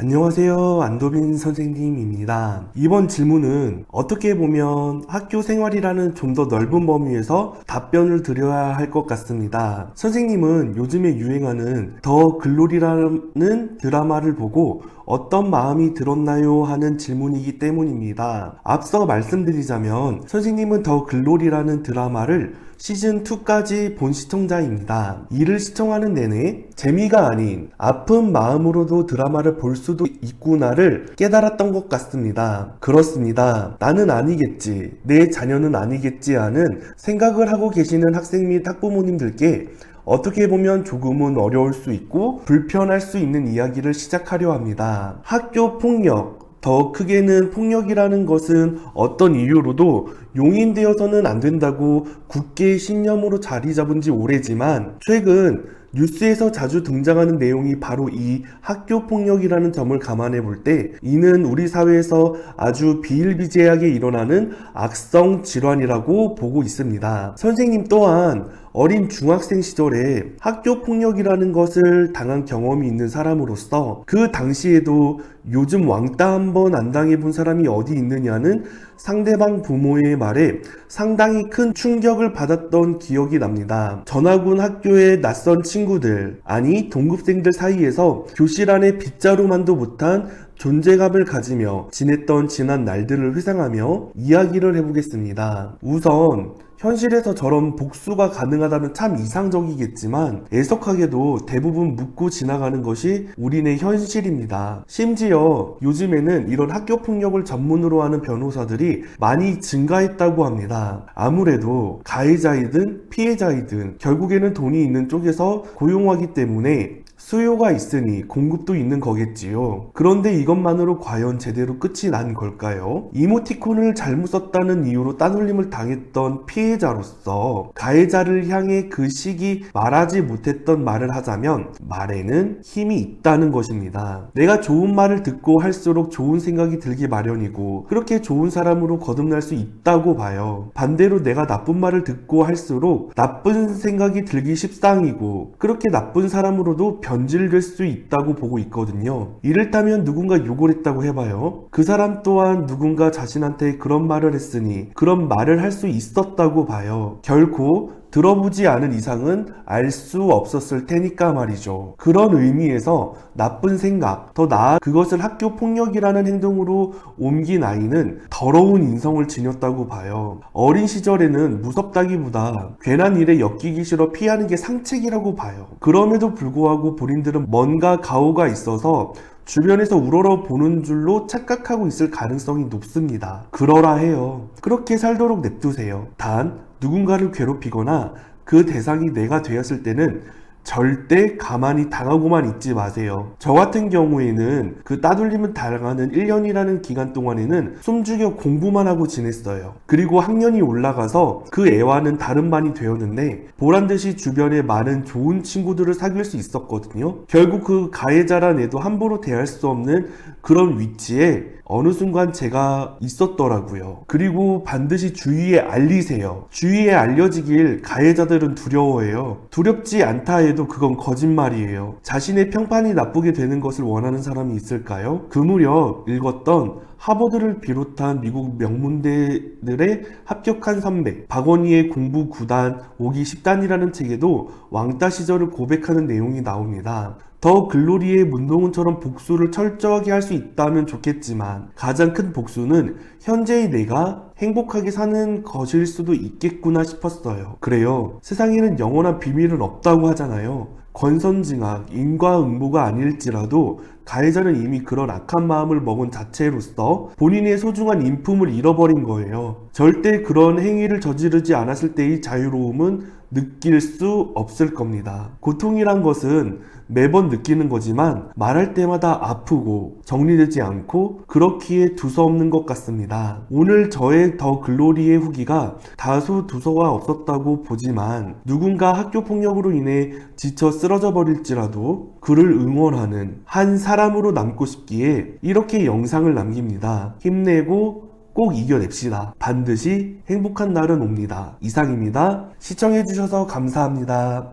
안녕하세요. 안도빈 선생님입니다. 이번 질문은 어떻게 보면 학교 생활이라는 좀 더 넓은 범위에서 답변을 드려야 할 것 같습니다. 선생님은 요즘에 유행하는 더 글로리라는 드라마를 보고 어떤 마음이 들었나요? 하는 질문이기 때문입니다. 앞서 말씀드리자면 선생님은 더 글로리라는 드라마를 시즌2까지 본 시청자입니다. 이를 시청하는 내내 재미가 아닌 아픈 마음으로도 드라마를 볼 수도 있구나를 깨달았던 것 같습니다. 그렇습니다. 나는 아니겠지, 내 자녀는 아니겠지 하는 생각을 하고 계시는 학생 및 학부모님들께 어떻게 보면 조금은 어려울 수 있고 불편할 수 있는 이야기를 시작하려 합니다. 학교 폭력, 더 크게는 폭력이라는 것은 어떤 이유로도 용인되어서는 안 된다고 굳게 신념으로 자리 잡은 지 오래지만 최근 뉴스에서 자주 등장하는 내용이 바로 이 학교 폭력이라는 점을 감안해 볼 때 이는 우리 사회에서 아주 비일비재하게 일어나는 악성 질환이라고 보고 있습니다. 선생님 또한 어린 중학생 시절에 학교 폭력이라는 것을 당한 경험이 있는 사람으로서 그 당시에도 요즘 왕따 한번 안 당해본 사람이 어디 있느냐는 상대방 부모의 말에 상당히 큰 충격을 받았던 기억이 납니다. 전학온 학교의 낯선 친구들, 아니 동급생들 사이에서 교실 안에 빗자루만도 못한 존재감을 가지며 지냈던 지난 날들을 회상하며 이야기를 해보겠습니다. 우선 현실에서 저런 복수가 가능하다면 참 이상적이겠지만 애석하게도 대부분 묻고 지나가는 것이 우리네 현실입니다. 심지어 요즘에는 이런 학교 폭력을 전문으로 하는 변호사들이 많이 증가했다고 합니다. 아무래도 가해자이든 피해자이든 결국에는 돈이 있는 쪽에서 고용하기 때문에 수요가 있으니 공급도 있는 거겠지요. 그런데 이것만으로 과연 제대로 끝이 난 걸까요? 이모티콘을 잘못 썼다는 이유로 따돌림을 당했던 피해자로서 가해자를 향해 그 시기 말하지 못했던 말을 하자면 말에는 힘이 있다는 것입니다. 내가 좋은 말을 듣고 할수록 좋은 생각이 들기 마련이고 그렇게 좋은 사람으로 거듭날 수 있다고 봐요. 반대로 내가 나쁜 말을 듣고 할수록 나쁜 생각이 들기 십상이고 그렇게 나쁜 사람으로도 변질될 수 있다고 보고 있거든요. 이를테면 누군가 욕을 했다고 해봐요. 그 사람 또한 누군가 자신한테 그런 말을 했으니 그런 말을 할 수 있었다고 봐요. 결코 들어보지 않은 이상은 알 수 없었을 테니까 말이죠. 그런 의미에서 나쁜 생각, 더 나아 그것을 학교 폭력이라는 행동으로 옮긴 아이는 더러운 인성을 지녔다고 봐요. 어린 시절에는 무섭다기보다 괜한 일에 엮이기 싫어 피하는 게 상책이라고 봐요. 그럼에도 불구하고 본인들은 뭔가 가오가 있어서 주변에서 우러러 보는 줄로 착각하고 있을 가능성이 높습니다. 그러라 해요. 그렇게 살도록 냅두세요. 단 누군가를 괴롭히거나 그 대상이 내가 되었을 때는 절대 가만히 당하고만 있지 마세요. 저 같은 경우에는 그 따돌림을 당하는 1년이라는 기간 동안에는 숨죽여 공부만 하고 지냈어요. 그리고 학년이 올라가서 그 애와는 다른 반이 되었는데 보란듯이 주변에 많은 좋은 친구들을 사귈 수 있었거든요. 결국 그 가해자란 애도 함부로 대할 수 없는 그런 위치에 어느 순간 제가 있었더라고요. 그리고 반드시 주위에 알리세요. 주위에 알려지길 가해자들은 두려워해요. 두렵지 않다 해도 그건 거짓말이에요. 자신의 평판이 나쁘게 되는 것을 원하는 사람이 있을까요? 그 무렵 읽었던 하버드를 비롯한 미국 명문대들의 합격한 선배, 박원희의 공부 9단, 오기 10단이라는 책에도 왕따 시절을 고백하는 내용이 나옵니다. 더 글로리의 문동은처럼 복수를 철저하게 할 수 있다면 좋겠지만 가장 큰 복수는 현재의 내가 행복하게 사는 것일 수도 있겠구나 싶었어요. 그래요. 세상에는 영원한 비밀은 없다고 하잖아요. 권선징악, 인과응보가 아닐지라도 가해자는 이미 그런 악한 마음을 먹은 자체로서 본인의 소중한 인품을 잃어버린 거예요. 절대 그런 행위를 저지르지 않았을 때의 자유로움은 느낄 수 없을 겁니다. 고통이란 것은 매번 느끼는 거지만 말할 때마다 아프고 정리되지 않고 그렇기에 두서없는 것 같습니다. 오늘 저의 더 글로리의 후기가 다소 두서가 없었다고 보지만 누군가 학교 폭력으로 인해 지쳐 쓰러져 버릴지라도 그를 응원하는 한 사람으로 남고 싶기에 이렇게 영상을 남깁니다. 힘내고 꼭 이겨냅시다. 반드시 행복한 날은 옵니다. 이상입니다. 시청해주셔서 감사합니다.